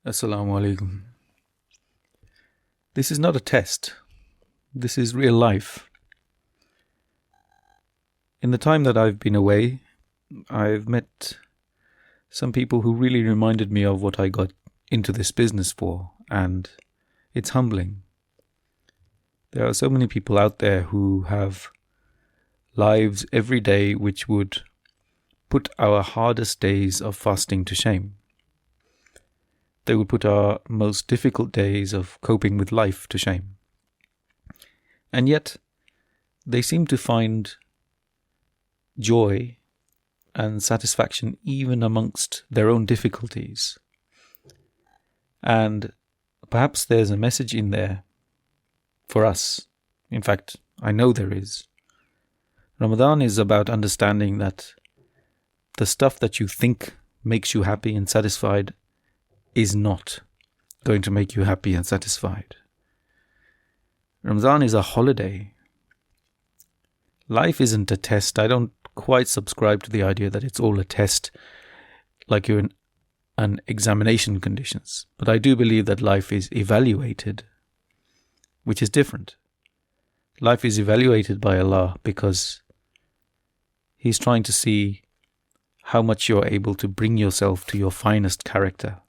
Assalamu alaikum. This is not a test. This is real life. In the time that I've been away, I've met some people who really reminded me of what I got into this business for, and it's humbling. There are so many people out there who have lives every day which would put our hardest days of fasting to shame. They would put our most difficult days of coping with life to shame. And yet, they seem to find joy and satisfaction even amongst their own difficulties. And perhaps there's a message in there for us. In fact, I know there is. Ramadan is about understanding that the stuff that you think makes you happy and satisfied is not going to make you happy and satisfied. Ramadan is a holiday. Life isn't a test. I don't quite subscribe to the idea that it's all a test, like you're in an examination conditions. But I do believe that life is evaluated, which is different. Life is evaluated by Allah because He's trying to see how much you're able to bring yourself to your finest character.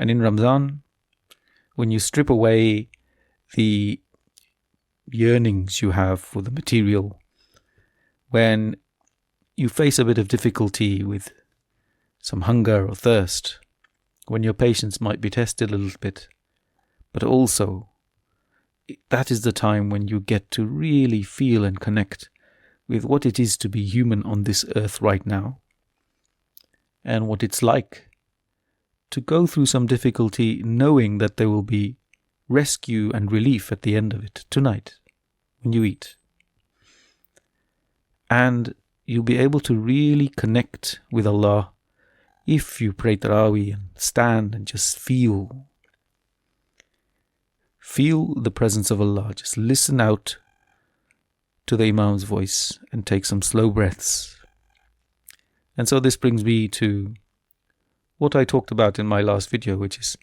And in Ramadan, when you strip away the yearnings you have for the material, when you face a bit of difficulty with some hunger or thirst, when your patience might be tested a little bit, but also that is the time when you get to really feel and connect with what it is to be human on this earth right now, and what it's like to go through some difficulty knowing that there will be rescue and relief at the end of it tonight when you eat. And you'll be able to really connect with Allah if you pray Tarawih and stand and just feel the presence of Allah. Just listen out to the Imam's voice and take some slow breaths. And so this brings me to what I talked about in my last video, which is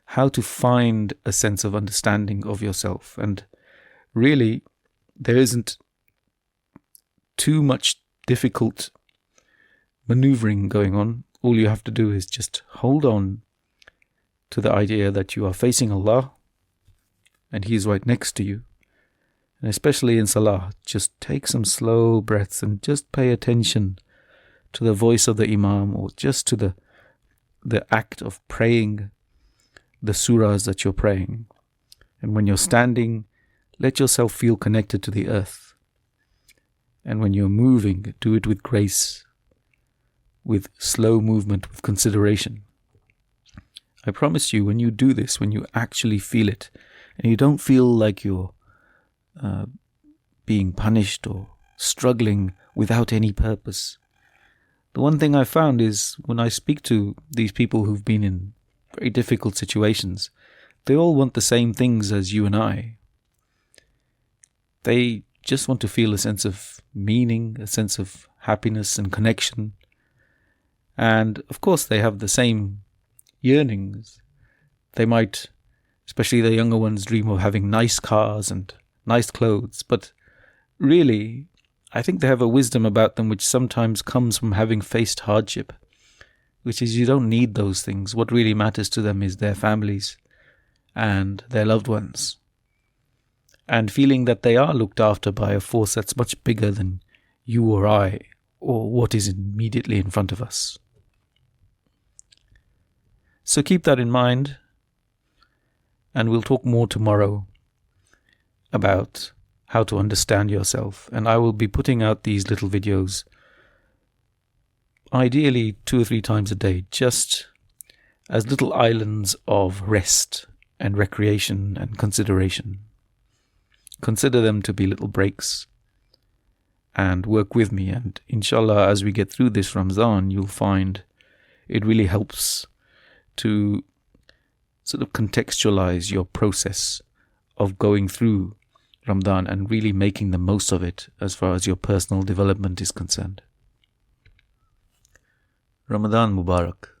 how to find a sense of understanding of yourself. And really, there isn't too much difficult maneuvering going on. All you have to do is just hold on to the idea that you are facing Allah and He is right next to you. And especially in Salah, just take some slow breaths and just pay attention to the voice of the Imam, or just to the act of praying the surahs that you're praying. And when you're standing, let yourself feel connected to the earth. And when you're moving, do it with grace, with slow movement, with consideration. I promise you, when you do this, when you actually feel it, and you don't feel like you're being punished or struggling without any purpose. The one thing I found is when I speak to these people who've been in very difficult situations, they all want the same things as you and I. They just want to feel a sense of meaning, a sense of happiness and connection. And of course they have the same yearnings. They might, especially the younger ones, dream of having nice cars and nice clothes. But really, I think they have a wisdom about them which sometimes comes from having faced hardship, which is you don't need those things. What really matters to them is their families and their loved ones, and feeling that they are looked after by a force that's much bigger than you or I, or what is immediately in front of us. So keep that in mind, and we'll talk more tomorrow about how to understand yourself. And I will be putting out these little videos, ideally 2 or 3 times a day, just as little islands of rest and recreation and consideration. Consider them to be little breaks and work with me. And inshallah, as we get through this Ramadan, you'll find it really helps to sort of contextualize your process of going through Ramadan and really making the most of it as far as your personal development is concerned. Ramadan Mubarak.